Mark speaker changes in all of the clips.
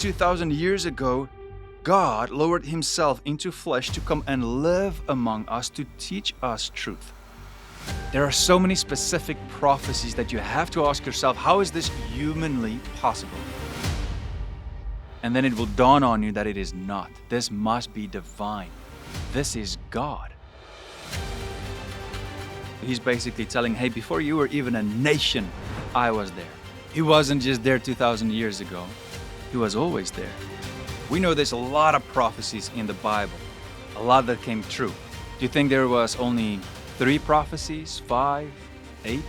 Speaker 1: 2,000 years ago, God lowered himself into flesh to come and live among us to teach us truth. There are so many specific prophecies that you have to ask yourself, how is this humanly possible? And then it will dawn on you that it is not. This must be divine. This is God. He's basically telling, hey, before you were even a nation, I was there. He wasn't just there 2,000 years ago. He was always there. We know there's a lot of prophecies in the Bible, a lot that came true. Do you think there was only 3 prophecies, 5, 8,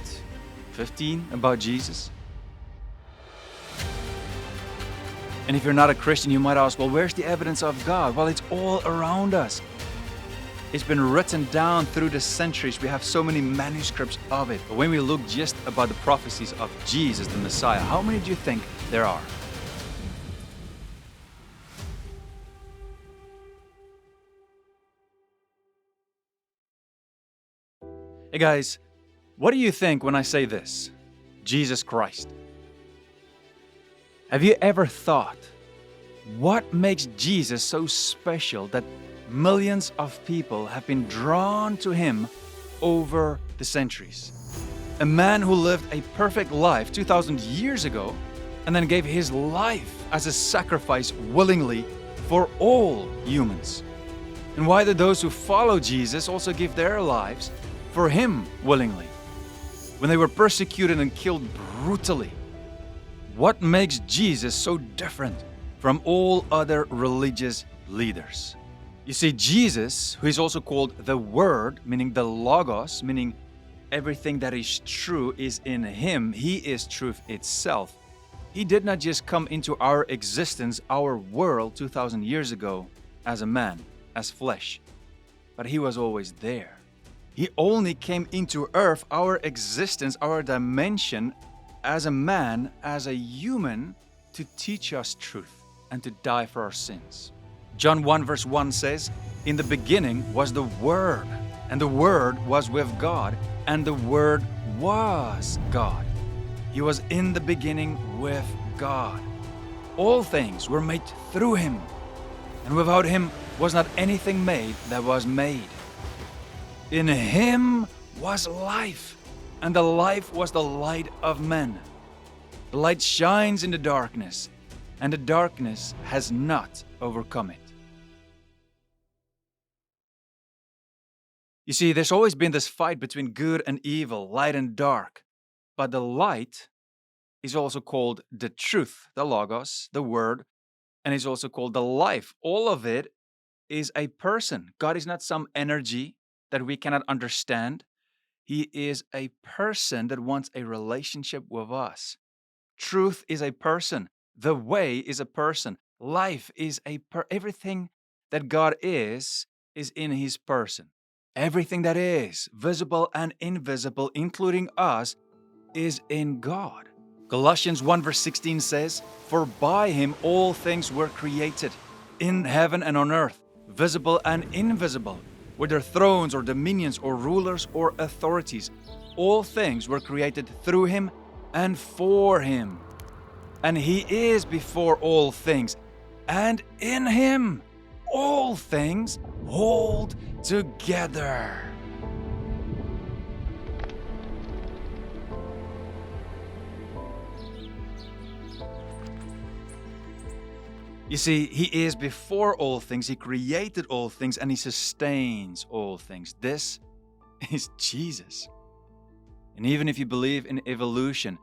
Speaker 1: 15 about Jesus? And if you're not a Christian, you might ask, well, where's the evidence of God? Well, it's all around us. It's been written down through the centuries. We have so many manuscripts of it. But when we look just about the prophecies of Jesus, the Messiah, how many do you think there are? Hey guys, what do you think when I say this? Jesus Christ. Have you ever thought, what makes Jesus so special that millions of people have been drawn to him over the centuries? A man who lived a perfect life 2,000 years ago and then gave his life as a sacrifice willingly for all humans. And why did those who follow Jesus also give their lives for him willingly when they were persecuted and killed brutally? What makes Jesus so different from all other religious leaders? You see, Jesus, who is also called the Word, meaning the Logos, meaning everything that is true is in him. He is truth itself. He did not just come into our existence, our world 2,000 years ago as a man, as flesh, but he was always there. He only came into earth, our existence, our dimension, as a man, as a human, to teach us truth and to die for our sins. John 1 verse 1 says, "In the beginning was the Word, and the Word was with God, and the Word was God." He was in the beginning with God. All things were made through him, and without him was not anything made that was made. In him was life, and the life was the light of men. The light shines in the darkness, and the darkness has not overcome it. You see, there's always been this fight between good and evil, light and dark. But the light is also called the truth, the Logos, the Word, and is also called the life. All of it is a person. God is not some energy that we cannot understand. He is a person that wants a relationship with us. Truth is a person. The way is a person. Life is everything that God is in his person. Everything that is, visible and invisible, including us, is in God. Colossians 1 verse 16 says, "For by him all things were created, in heaven and on earth, visible and invisible, whether thrones or dominions or rulers or authorities. All things were created through him and for him. And he is before all things, and in him all things hold together." You see, he is before all things, he created all things, and he sustains all things. This is Jesus. And even if you believe in evolution,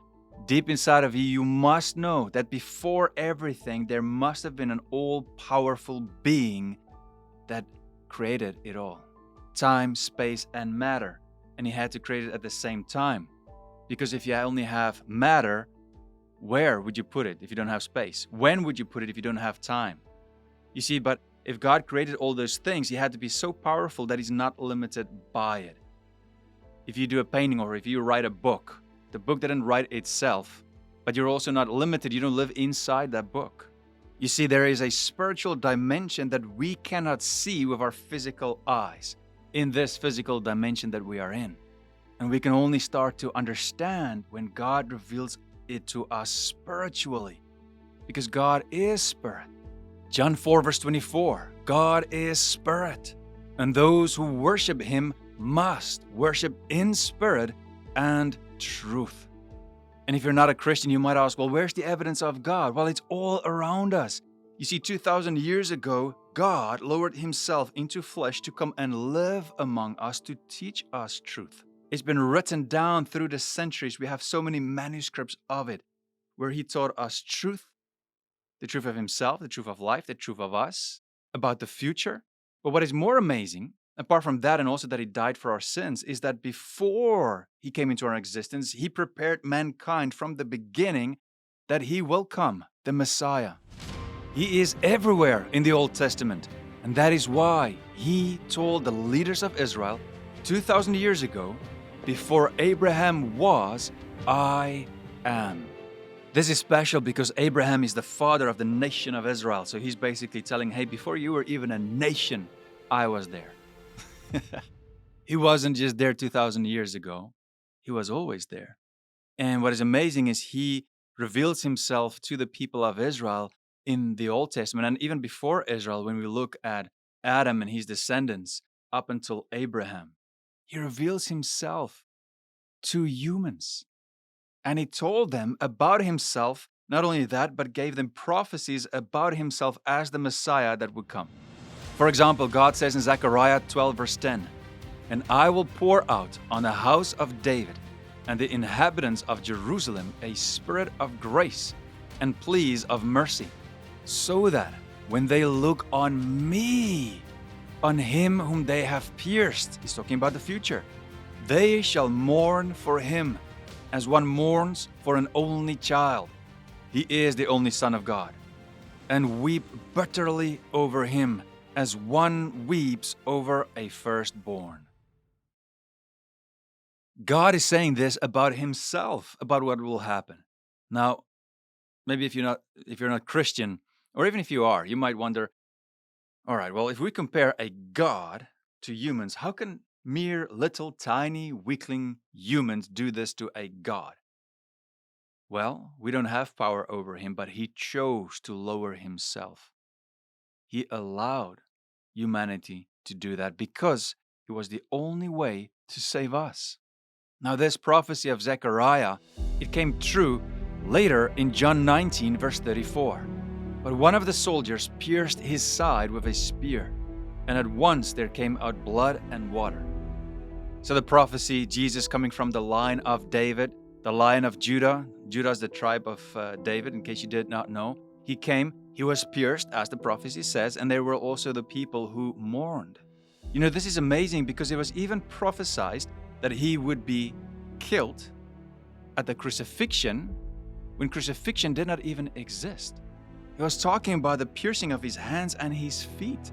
Speaker 1: deep inside of you, you must know that before everything, there must have been an all-powerful being that created it all. Time, space, and matter. And he had to create it at the same time. Because if you only have matter, where would you put it if you don't have space? When would you put it if you don't have time? You see, but if God created all those things, he had to be so powerful that he's not limited by it. If you do a painting or if you write a book, the book didn't write itself, but you're also not limited. You don't live inside that book. You see, there is a spiritual dimension that we cannot see with our physical eyes in this physical dimension that we are in. And we can only start to understand when God reveals it to us spiritually. because God is spirit. John 4 verse 24, God is spirit, and those who worship him must worship in spirit and truth. And if you're not a Christian, you might ask, well, where's the evidence of God? Well, it's all around us. You see, 2,000 years ago, God lowered himself into flesh to come and live among us to teach us truth. It's been written down through the centuries. We have so many manuscripts of it where he taught us truth, the truth of himself, the truth of life, the truth of us, about the future. But what is more amazing, apart from that and also that he died for our sins, is that before he came into our existence, he prepared mankind from the beginning that he will come, the Messiah. He is everywhere in the Old Testament, and that is why he told the leaders of Israel 2,000 years ago, before Abraham was, I am. This is special because Abraham is the father of the nation of Israel. So he's basically telling, hey, before you were even a nation, I was there. He wasn't just there 2,000 years ago. He was always there. And what is amazing is he reveals himself to the people of Israel in the Old Testament. And even before Israel, when we look at Adam and his descendants up until Abraham, he reveals himself to humans. And he told them about himself, not only that, but gave them prophecies about himself as the Messiah that would come. For example, God says in Zechariah 12 verse 10, and I will pour out on the house of David and the inhabitants of Jerusalem a spirit of grace and pleas of mercy, so that when they look on me, on him whom they have pierced, he's talking about the future, they shall mourn for him as one mourns for an only child. He is the only Son of God. And weep bitterly over him as one weeps over a firstborn. God is saying this about himself, about what will happen. Now, maybe if you're not Christian, or even if you are, you might wonder, all right, well, if we compare a God to humans, how can mere little tiny weakling humans do this to a God? Well, we don't have power over him, but he chose to lower himself. He allowed humanity to do that because it was the only way to save us. Now, this prophecy of Zechariah, it came true later in John 19, verse 34. But one of the soldiers pierced his side with a spear, and at once there came out blood and water. So the prophecy, Jesus coming from the line of David, the Lion of Judah. Judah is the tribe of David, in case you did not know. He came, he was pierced, as the prophecy says, and there were also the people who mourned. You know, this is amazing because it was even prophesied that he would be killed at the crucifixion when crucifixion did not even exist. He was talking about the piercing of his hands and his feet.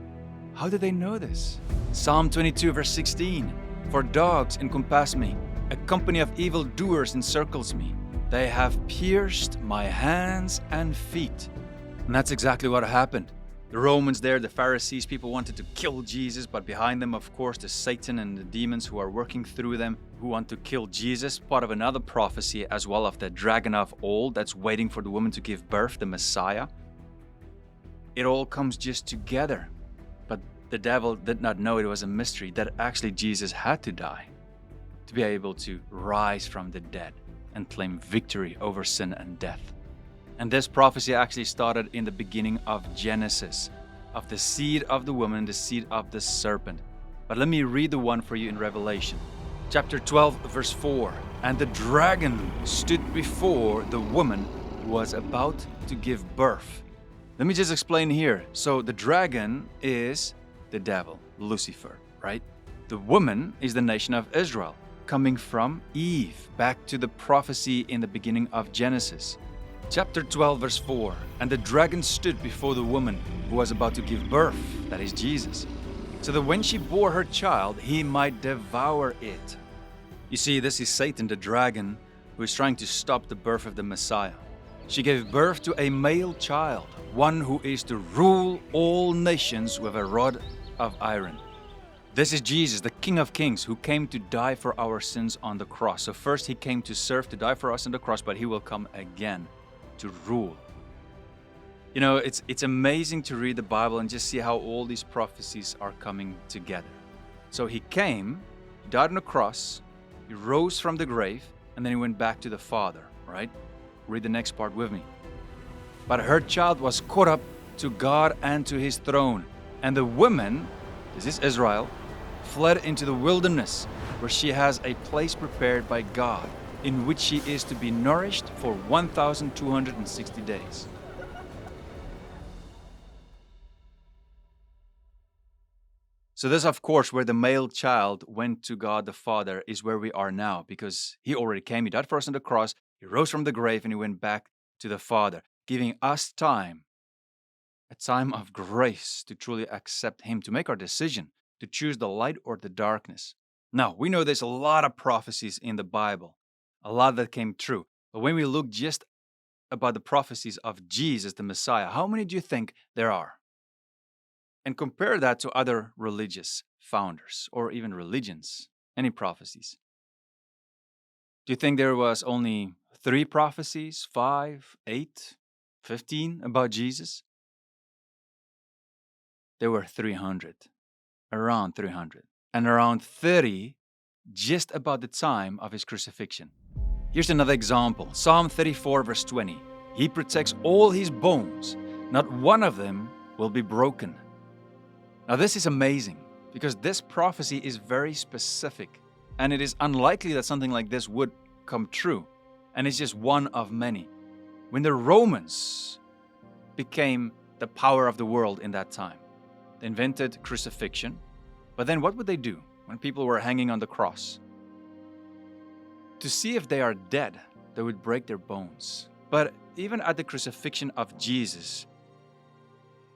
Speaker 1: How did they know this? Psalm 22, verse 16. For dogs encompass me, a company of evildoers encircles me. They have pierced my hands and feet. And that's exactly what happened. The Romans there, the Pharisees, people wanted to kill Jesus, but behind them, of course, the Satan and the demons who are working through them, who want to kill Jesus. Part of another prophecy as well of the dragon of old that's waiting for the woman to give birth, the Messiah. It all comes just together. But the devil did not know, it was a mystery, that actually Jesus had to die to be able to rise from the dead and claim victory over sin and death. And this prophecy actually started in the beginning of Genesis, of the seed of the woman, the seed of the serpent. But let me read the one for you in Revelation. Chapter 12, verse 4. And the dragon stood before the woman who was about to give birth. Let me just explain here. So the dragon is the devil, Lucifer, right? The woman is the nation of Israel, coming from Eve, back to the prophecy in the beginning of Genesis. Chapter 12, verse 4. And the dragon stood before the woman who was about to give birth, that is Jesus, so that when she bore her child, he might devour it. You see, this is Satan, the dragon, who is trying to stop the birth of the Messiah. She gave birth to a male child, one who is to rule all nations with a rod of iron. This is Jesus, the King of Kings, who came to die for our sins on the cross. So first he came to serve, to die for us on the cross, but he will come again to rule. It's amazing to read the Bible and just see how all these prophecies are coming together. So he came, he died on a cross, he rose from the grave, and then he went back to the Father, right? Read the next part with me. But her child was caught up to God and to his throne. And the woman, this is Israel, fled into the wilderness, where she has a place prepared by God, in which she is to be nourished for 1,260 days. So this, of course, where the male child went to God the Father is where we are now, because he already came, he died for us on the cross, he rose from the grave, and he went back to the Father, giving us time, a time of grace to truly accept him, to make our decision, to choose the light or the darkness. Now, we know there's a lot of prophecies in the Bible, a lot that came true. But when we look just about the prophecies of Jesus, the Messiah, how many do you think there are? And compare that to other religious founders or even religions, any prophecies. Do you think there was only 3 prophecies, 5, 8, 15 about Jesus? There were 300, around 300, and around 30 just about the time of his crucifixion. Here's another example. Psalm 34 verse 20. He protects all his bones. Not one of them will be broken. Now this is amazing because this prophecy is very specific, and it is unlikely that something like this would come true. And it's just one of many. When the Romans became the power of the world in that time, they invented crucifixion. But then what would they do when people were hanging on the cross? To see if they are dead, they would break their bones. But even at the crucifixion of Jesus,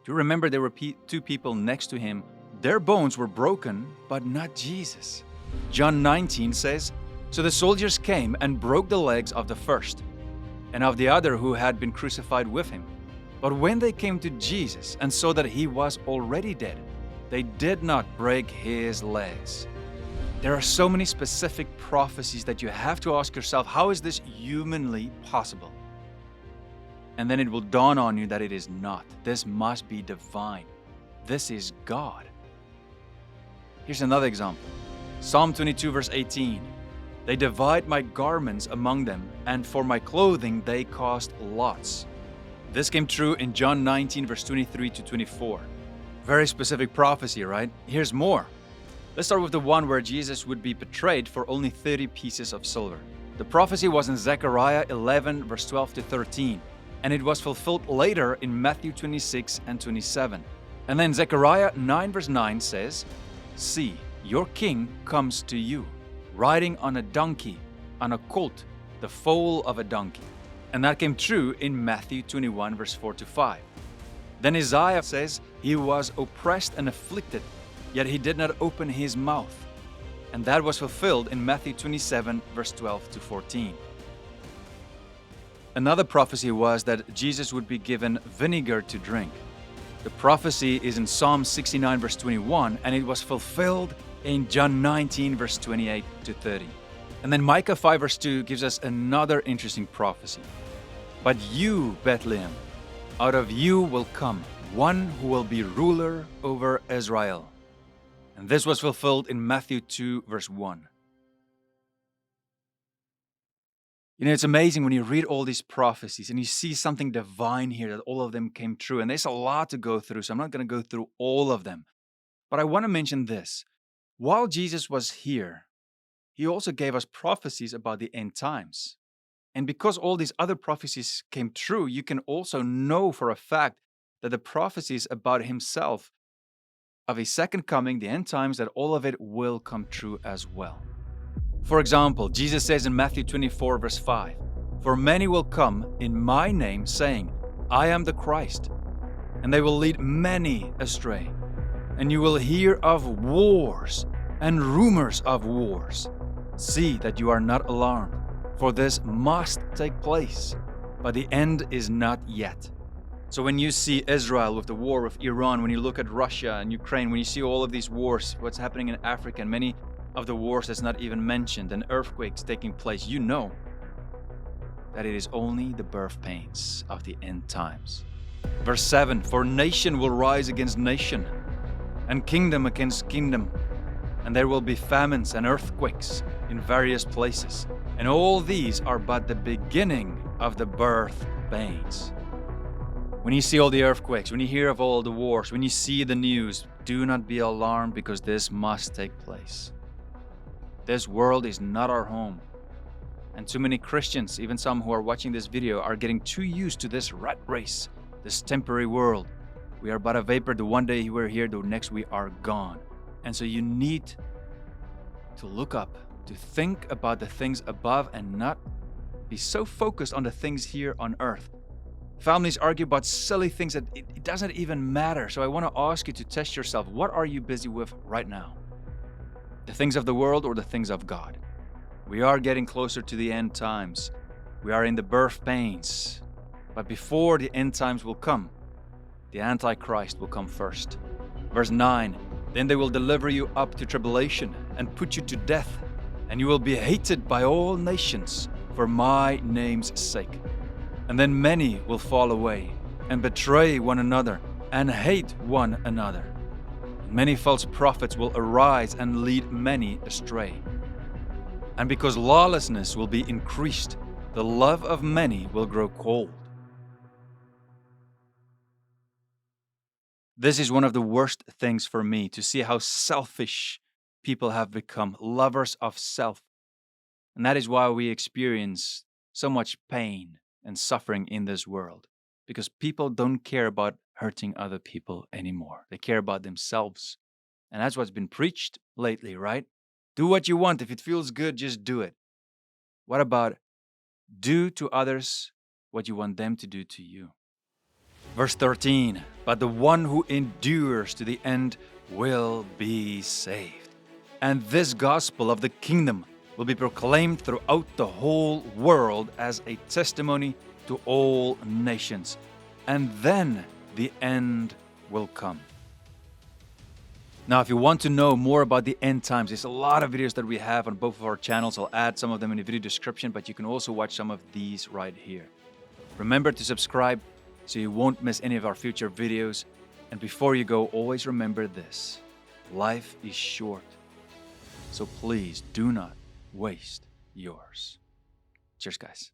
Speaker 1: do you remember there were 2 people next to him? Their bones were broken, but not Jesus. John 19 says, "So the soldiers came and broke the legs of the first, and of the other who had been crucified with him. But when they came to Jesus and saw that he was already dead, they did not break his legs." There are so many specific prophecies that you have to ask yourself, how is this humanly possible? And then it will dawn on you that it is not. This must be divine. This is God. Here's another example. Psalm 22 verse 18. They divide my garments among them, and for my clothing they cast lots. This came true in John 19 verse 23 to 24. Very specific prophecy, right? Here's more. Let's start with the one where Jesus would be betrayed for only 30 pieces of silver. The prophecy was in Zechariah 11 verse 12 to 13. And it was fulfilled later in Matthew 26 and 27. And then Zechariah 9 verse 9 says, "See, your king comes to you, riding on a donkey, on a colt, the foal of a donkey." And that came true in Matthew 21 verse 4 to 5. Then Isaiah says, "He was oppressed and afflicted, yet he did not open his mouth." And that was fulfilled in Matthew 27 verse 12 to 14. Another prophecy was that Jesus would be given vinegar to drink. The prophecy is in Psalm 69 verse 21, and it was fulfilled in John 19 verse 28 to 30. And then Micah 5 verse 2 gives us another interesting prophecy. "But you, Bethlehem, out of you will come one who will be ruler over Israel." And this was fulfilled in Matthew 2 verse 1. It's amazing when you read all these prophecies and you see something divine here, that all of them came true. And there's a lot to go through, so I'm not going to go through all of them. But I want to mention this. While Jesus was here, he also gave us prophecies about the end times. And because all these other prophecies came true, you can also know for a fact that the prophecies about himself, of his second coming, the end times, that all of it will come true as well. For example, Jesus says in Matthew 24 verse 5, "For many will come in my name, saying, 'I am the Christ,' and they will lead many astray. And you will hear of wars and rumors of wars. See that you are not alarmed, for this must take place, but the end is not yet." So when you see Israel with the war with Iran, when you look at Russia and Ukraine, when you see all of these wars, what's happening in Africa, and many of the wars that's not even mentioned, and earthquakes taking place, you know that it is only the birth pains of the end times. Verse 7, for nation will rise against nation, and kingdom against kingdom, and there will be famines and earthquakes in various places. And all these are but the beginning of the birth pains. When you see all the earthquakes, when you hear of all the wars, when you see the news, do not be alarmed, because this must take place. This world is not our home. And too many Christians, even some who are watching this video, are getting too used to this rat race, this temporary world. We are but a vapor. The one day we're here, the next we are gone. And so you need to look up, to think about the things above and not be so focused on the things here on earth. Families argue about silly things that it doesn't even matter. So I want to ask you to test yourself. What are you busy with right now? The things of the world or the things of God? We are getting closer to the end times. We are in the birth pains. But before the end times will come, the Antichrist will come first. Verse 9, then they will deliver you up to tribulation and put you to death, and you will be hated by all nations for my name's sake. And then many will fall away and betray one another and hate one another. And many false prophets will arise and lead many astray. And because lawlessness will be increased, the love of many will grow cold. This is one of the worst things for me, to see how selfish people have become, lovers of self. And that is why we experience so much pain and suffering in this world, because people don't care about hurting other people anymore. They care about themselves. And that's what's been preached lately, right? Do what you want. If it feels good, just do it. What about do to others what you want them to do to you? Verse 13, but the one who endures to the end will be saved. And this gospel of the kingdom will be proclaimed throughout the whole world as a testimony to all nations. And then the end will come. Now, if you want to know more about the end times, there's a lot of videos that we have on both of our channels. I'll add some of them in the video description, but you can also watch some of these right here. Remember to subscribe so you won't miss any of our future videos. And before you go, always remember this: life is short. So please do not waste yours. Cheers, guys.